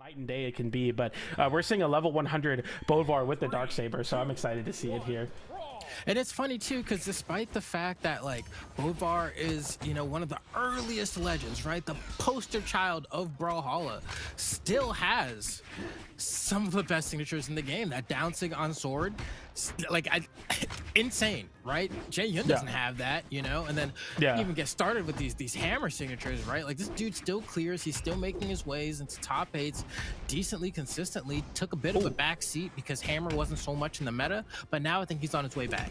night and day it can be, but we're seeing a level 100 Bodvar with the Darksaber, so I'm excited to see it here. And it's funny too, because despite the fact that like Bodvar is, you know, one of the earliest legends, right? The poster child of Brawlhalla, still has some of the best signatures in the game. That down sig on sword, like insane, right? Jae Yun doesn't have that, you know, and then even get started with these hammer signatures, right? Like this dude still clears, he's still making his ways into top 8s decently, consistently. Took a bit of a back seat because hammer wasn't so much in the meta, but now I think he's on his way back.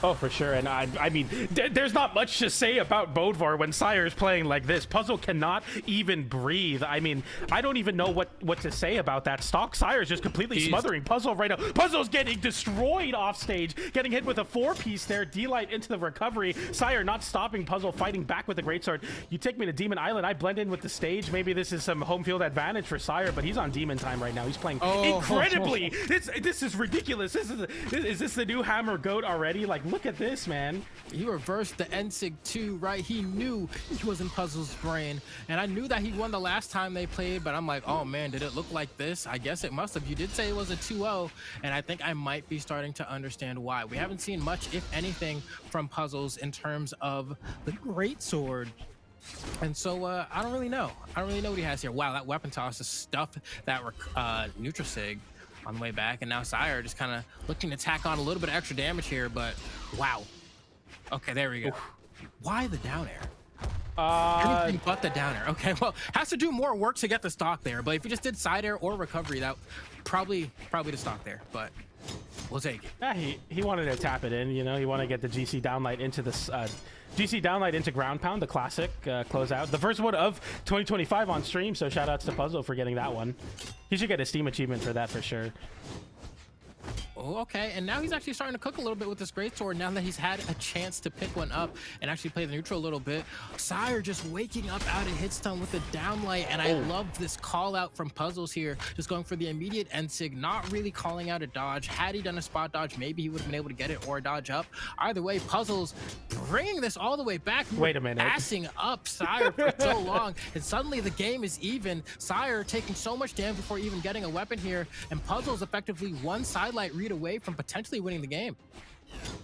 Oh, for sure. And I mean, there's not much to say about Bodvar when Sire is playing like this. Puzzle cannot even breathe. I mean, I don't even know what to say about that stock. Sire is just completely smothering Puzzle right now. Puzzle's getting destroyed off stage, getting hit with a 4-piece there. D-Light into the recovery. Sire not stopping Puzzle, fighting back with the greatsword. You take me to Demon Island, I blend in with the stage. Maybe this is some home field advantage for Sire, but he's on Demon time right now. He's playing incredibly. This is ridiculous. Is this the new Hammer Goat already? Like, look at this, man. He reversed the N-Sig too, right? He knew he was in Puzzle's brain, and I knew that he won the last time they played, but I'm like, oh man, did it look like this? I guess it must have. You did say it was a 2-0, and I think I might be starting to understand why. We haven't seen much, if anything, from Puzzles in terms of the greatsword. And so I don't really know. I don't really know what he has here. Wow, that weapon toss is stuff that neutral sig on the way back, and now Sire just kind of looking to tack on a little bit of extra damage here, but wow. Okay, there we go. Why the down air? Anything but the down air. Okay, well, has to do more work to get the stock there, but if you just did side air or recovery, that probably the stock there, but we'll take it. Yeah, he wanted to tap it in, you know. He wanted to get the GC downlight into this GC downlight into ground pound, the classic closeout, the first one of 2025 on stream. So shout outs to Puzzle for getting that one. He should get a Steam achievement for that for sure. Oh, okay, and now he's actually starting to cook a little bit with this greatsword now that he's had a chance to pick one up and actually play the neutral a little bit. Sire just waking up out of hit stun with the downlight, and I love this call out from Puzzles here, just going for the immediate N-Sig, not really calling out a dodge. Had he done a spot dodge, maybe he would have been able to get it or a dodge up. Either way, Puzzles bringing this all the way back. Wait a minute. Passing up Sire for so long, and suddenly the game is even. Sire taking so much damage before even getting a weapon here, and Puzzles effectively one sidelight read away from potentially winning the game.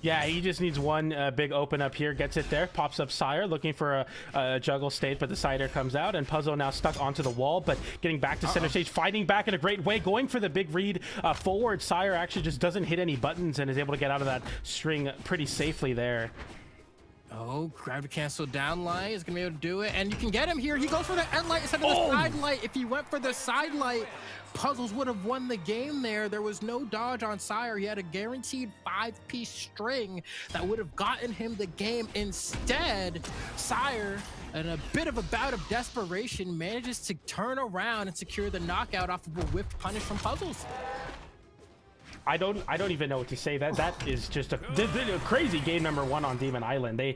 Yeah, he just needs one big open up here, gets it there, pops up Sire, looking for a juggle state, but the cider comes out, and Puzzle now stuck onto the wall, but getting back to center stage, fighting back in a great way, going for the big read forward. Sire actually just doesn't hit any buttons and is able to get out of that string pretty safely there. Oh, gravity cancel down light is gonna be able to do it, and you can get him here. He goes for the end light instead of the side light. If he went for the side light, Puzzles would have won the game there. There was no dodge on Sire. He had a guaranteed 5-piece string that would have gotten him the game. Instead, Sire, in a bit of a bout of desperation, manages to turn around and secure the knockout off of a whiffed punish from Puzzles. I don't even know what to say. That is just a crazy game number 1 on Demon Island. They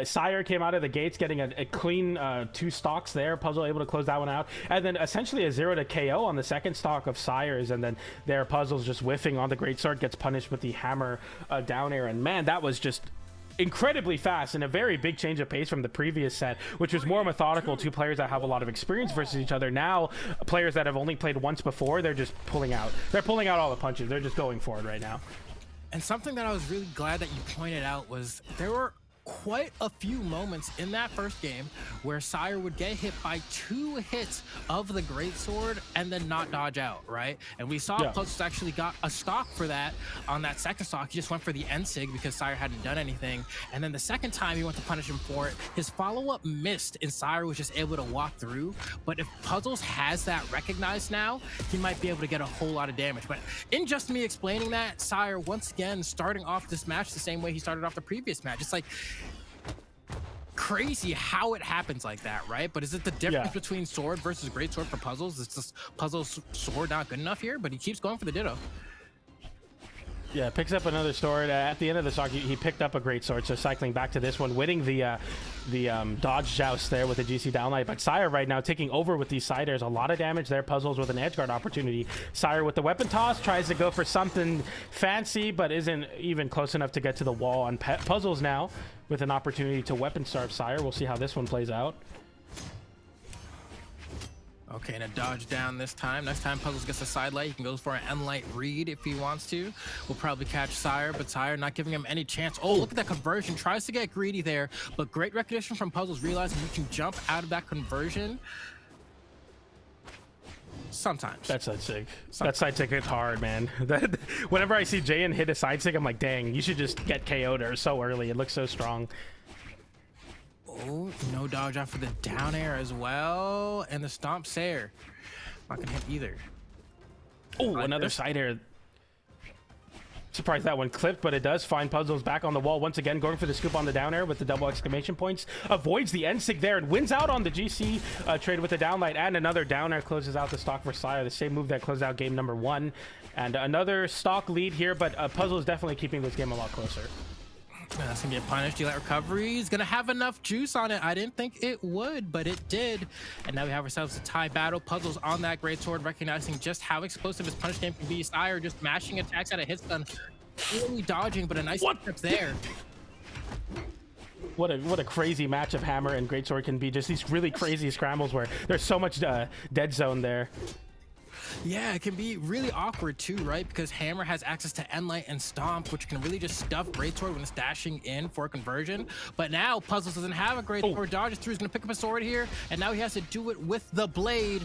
Sire came out of the gates getting a clean 2 stocks there. Puzzle able to close that one out, and then essentially a 0 to KO on the second stock of Sire's, and then their Puzzle's just whiffing on the greatsword, gets punished with the hammer down air, and man, that was just incredibly fast and a very big change of pace from the previous set, which was more methodical. 2 players that have a lot of experience versus each other. Now players that have only played once before, they're just pulling out all the punches. They're just going for it right now. And something that I was really glad that you pointed out was there were quite a few moments in that first game where Sire would get hit by 2 hits of the greatsword and then not dodge out, right? And we saw Puzzles actually got a stock for that on that second stock. He just went for the N-Sig because Sire hadn't done anything. And then the second time he went to punish him for it, his follow-up missed and Sire was just able to walk through. But if Puzzles has that recognized now, he might be able to get a whole lot of damage. But in just me explaining that, Sire once again starting off this match the same way he started off the previous match. It's like crazy how it happens like that, right? But is it the difference between sword versus greatsword for Puzzles? It's just Puzzle's sword not good enough here, but he keeps going for the ditto. Yeah, picks up another sword. At the end of the stock, he picked up a great sword, so cycling back to this one, winning the dodge joust there with the GC downlight. But Sire right now taking over with these siders. A lot of damage there. Puzzles with an edge guard opportunity. Sire with the weapon toss, tries to go for something fancy, but isn't even close enough to get to the wall. And Puzzles now with an opportunity to weapon starve Sire. We'll see how this one plays out. Okay, and a dodge down this time. Next time Puzzles gets a side light, he can go for an end light read if he wants to. We'll probably catch Sire, but Sire not giving him any chance. Oh, look at that conversion. Tries to get greedy there, but great recognition from Puzzles, realizing he can jump out of that conversion. Sometimes. That side sig. That side sig hit hard, man. Whenever I see Jayan hit a side sig, I'm like, dang, you should just get KO'd or so early. It looks so strong. Oh, no dodge off for the down air as well. And the stomp Sire. Not gonna hit either. Oh, another side air. Surprised that one clipped, but it does find Puzzles back on the wall once again, going for the scoop on the down air with the double exclamation points. Avoids the end sig there and wins out on the GC trade with the downlight, and another down air closes out the stock for Sire. The same move that closed out game number 1. And another stock lead here, but Puzzles definitely keeping this game a lot closer. That's gonna get punished. Delay recovery. He's gonna have enough juice on it. I didn't think it would, but it did. And now we have ourselves a tie battle. Puzzles on that great sword, recognizing just how explosive his punish game can be. Sire just mashing attacks out of hit stun, really dodging, but a nice trip there. What a crazy match of Hammer and Greatsword can be. Just these really crazy scrambles where there's so much dead zone there. Yeah, it can be really awkward too, right? Because Hammer has access to Endlight and Stomp, which can really just stuff Greatsword when it's dashing in for a conversion. But now Puzzles doesn't have a Greatsword. Dodges through, he's gonna pick up a sword here, and now he has to do it with the blade.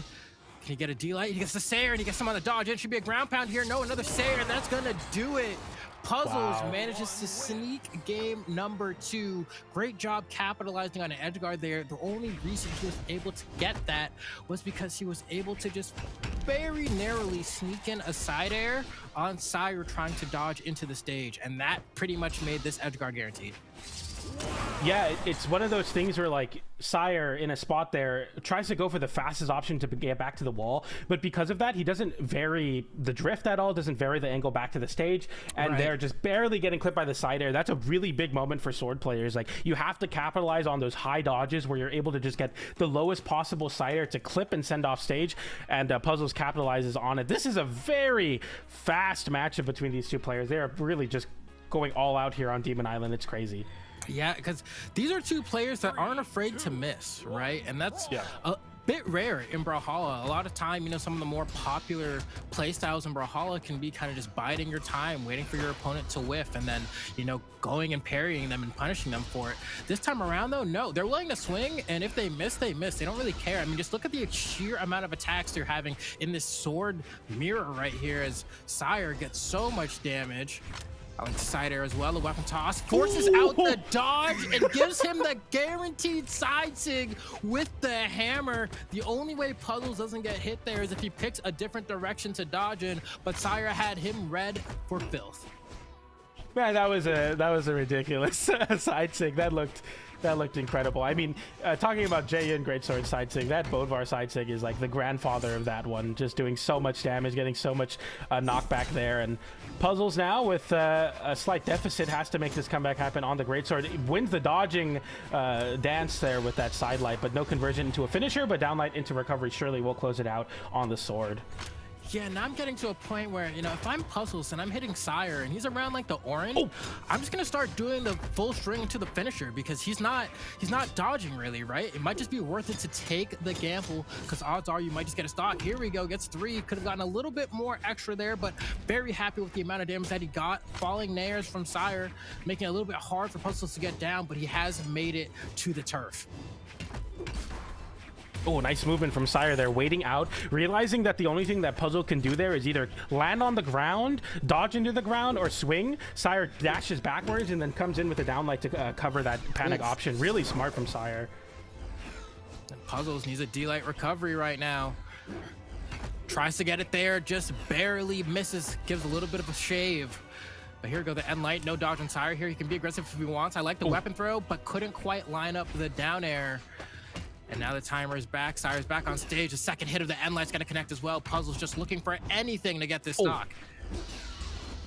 Can he get a D-Light? He gets the Sire, and he gets him on the dodge. It should be a ground pound here. No, another Sire, and that's gonna do it. Puzzles manages to sneak game number 2. Great job capitalizing on an edge guard there. The only reason he was able to get that was because he was able to just very narrowly sneak in a side air on Sire trying to dodge into the stage, and that pretty much made this edge guard guaranteed. Yeah, it's one of those things where like Sire in a spot there tries to go for the fastest option to get back to the wall, but because of that he doesn't vary the drift at all, doesn't vary the angle back to the stage, and they're just barely getting clipped by the side air. That's a really big moment for sword players. Like, you have to capitalize on those high dodges where you're able to just get the lowest possible side air to clip and send off stage, and Puzzles capitalizes on it. This is a very fast matchup between these two players. They are really just going all out here on Demon Island. It's crazy. Yeah, because these are two players that aren't afraid to miss, right? And that's a bit rare in Brawlhalla. A lot of time, you know, some of the more popular playstyles in Brawlhalla can be kind of just biding your time, waiting for your opponent to whiff, and then, you know, going and parrying them and punishing them for it. This time around, though, no, they're willing to swing, and if they miss, they miss. They don't really care. I mean, just look at the sheer amount of attacks they're having in this sword mirror right here as Sire gets so much damage. I like side air as well. The weapon toss forces out the dodge and gives him the guaranteed side sig with the hammer. The only way Puzzles doesn't get hit there is if he picks a different direction to dodge in, but Sire had him red for filth. Man, that was a ridiculous side sig. That looked incredible. I mean, talking about Jayan Greatsword side sig, that Bodvar side sig is like the grandfather of that one, just doing so much damage, getting so much knockback there. And Puzzles now with a slight deficit has to make this comeback happen on the Greatsword. It wins the dodging dance there with that side light, but no conversion into a finisher, but downlight into recovery surely will close it out on the sword. Yeah, now I'm getting to a point where, you know, if I'm Puzzles and I'm hitting Sire and he's around like the orange, I'm just gonna start doing the full string into the finisher because he's not dodging really, right? It might just be worth it to take the gamble because odds are you might just get a stock. Here we go, gets 3. Could have gotten a little bit more extra there, but very happy with the amount of damage that he got. Falling nairs from Sire, making it a little bit hard for Puzzles to get down, but he has made it to the turf. Oh, nice movement from Sire there, waiting out, realizing that the only thing that Puzzle can do there is either land on the ground, dodge into the ground, or swing. Sire dashes backwards and then comes in with a downlight to cover that panic option. Really smart from Sire. And Puzzles needs a D-Light recovery right now. Tries to get it there, just barely misses, gives a little bit of a shave. But here we go, the end light, no dodge on Sire here. He can be aggressive if he wants. I like the weapon throw, but couldn't quite line up the down air. And now the timer is back. Sire's back on stage. The second hit of the end light's gonna connect as well. Puzzle's just looking for anything to get this stock.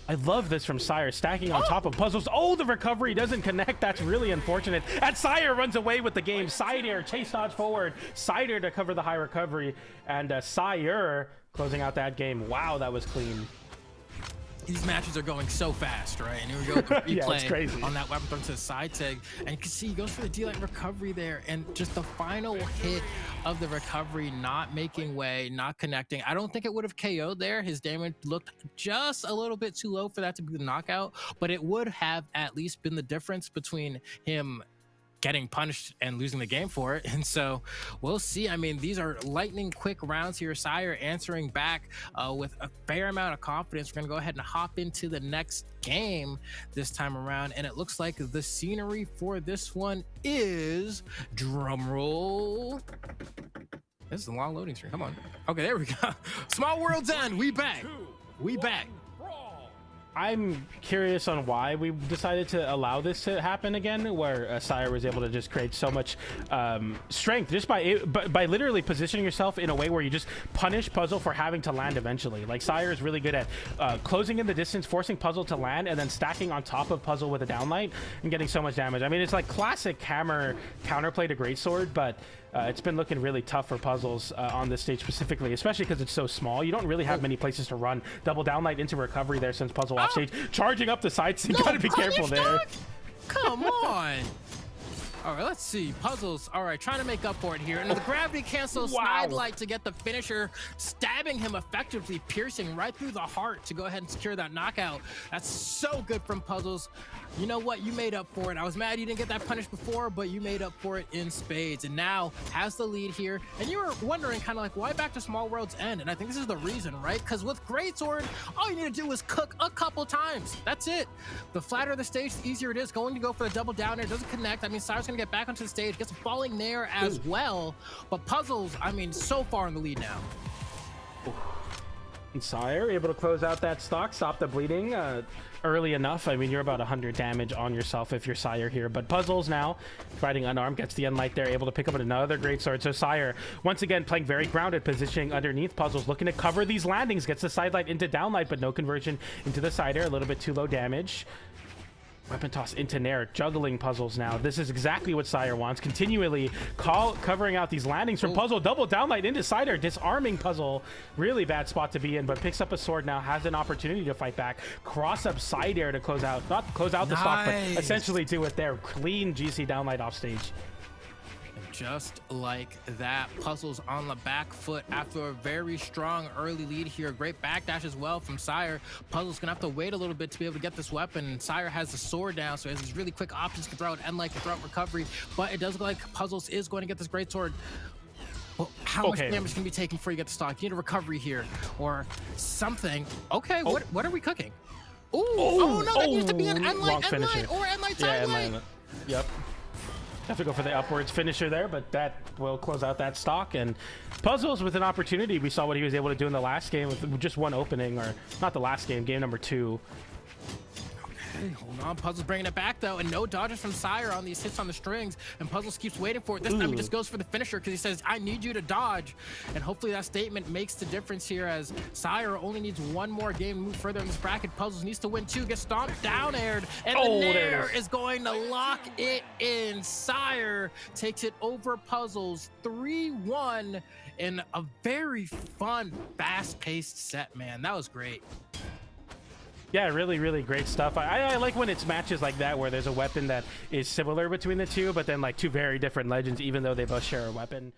I love this from Sire, stacking on top of Puzzles. Oh, the recovery doesn't connect. That's really unfortunate. And Sire runs away with the game. Side air, chase dodge forward. Side air to cover the high recovery. And Sire closing out that game. Wow, that was clean. these matches are going so fast, right? And here we go, the replay Yeah, it's crazy. on that weapon thrown to the side tag, and you can see he goes for the D-Light recovery there, and just the final hit of the recovery not making way, not connecting. I don't think it would have KO'd there. His damage looked just a little bit too low for that to be the knockout, but it would have at least been the difference between him getting punished and losing the game for it. And so we'll see. I mean, these are lightning quick rounds here. Sire answering back with a fair amount of confidence. We're gonna go ahead and hop into the next game this time around, and it looks like the scenery for this one is, drum roll, this is a long loading screen. Come on. Okay, there we go. Small World's End. We back. We back. I'm curious on why we decided to allow this to happen again, where Sire was able to just create so much strength just by literally positioning yourself in a way where you just punish Puzzle for having to land eventually. Like, Sire is really good at closing in the distance, forcing Puzzle to land, and then stacking on top of Puzzle with a downlight and getting so much damage. I mean, it's like classic Hammer counterplay to Greatsword, but it's been looking really tough for Puzzles on this stage specifically, especially because it's so small. You don't really have many places to run. Double downlight into recovery there since Puzzle off stage. Charging up the sides, so you gotta be careful there. Come on. All right, let's see. Puzzles. All right, trying to make up for it here. And the gravity cancel snide light to get the finisher, stabbing him effectively, piercing right through the heart to go ahead and secure that knockout. That's so good from Puzzles. You know what? You made up for it. I was mad you didn't get that punish before, but you made up for it in spades. And now has the lead here. And you were wondering kind of like, why back to Small World's End? And I think this is the reason, right? Because with Greatsword, all you need to do is cook a couple times. That's it. The flatter the stage, the easier it is. Going to go for the double down there, doesn't connect. I mean, Sire's gonna get back onto the stage, gets a falling there as well. But Puzzles, I mean, so far in the lead now. And Sire able to close out that stock, stop the bleeding early enough. I mean, you're about 100 damage on yourself if you're Sire here, but Puzzles now fighting unarmed, gets the unlight there, able to pick up another great sword. So Sire once again playing very grounded, positioning underneath Puzzles, looking to cover these landings, gets the side light into downlight, but no conversion into the side air, a little bit too low damage. Weapon toss into Nair, juggling Puzzles now. This is exactly what Sire wants. Continually covering out these landings from Puzzle. Double downlight into side air, disarming Puzzle. Really bad spot to be in, but picks up a sword now, has an opportunity to fight back. Cross up side air to close out, not close out the stock, but essentially do it there. Clean GC downlight off stage. Just like that, Puzzles on the back foot after a very strong early lead here. Great backdash as well from Sire. Puzzles gonna have to wait a little bit to be able to get this weapon. Sire has the sword down, so he has these really quick options to throw out Endlight, to throw out recovery, but it does look like Puzzles is going to get this great sword. Well, how much damage can be taken before you get the stock? You need a recovery here or something. Okay, what are we cooking? Ooh, oh no, that needs to be an Endlight or Endlight sidelight. Yep. Have to go for the upwards finisher there, but that will close out that stock. And Puzzles with an opportunity. We saw what he was able to do in the last game with just one opening, or not the last game, game number 2. Okay, hold on. Puzzles bringing it back though, and no dodges from Sire on these hits on the strings, and Puzzles keeps waiting for it. This time he just goes for the finisher because he says, I need you to dodge. And hopefully that statement makes the difference here, as Sire only needs one more game to move further in this bracket. Puzzles needs to win 2, gets stomped, down aired, and the Nair is going to lock it in. Sire takes it over Puzzles 3-1 in a very fun, fast-paced set, man. That was great. Yeah, really, really great stuff. I like when it's matches like that where there's a weapon that is similar between the two, but then like two very different legends, even though they both share a weapon.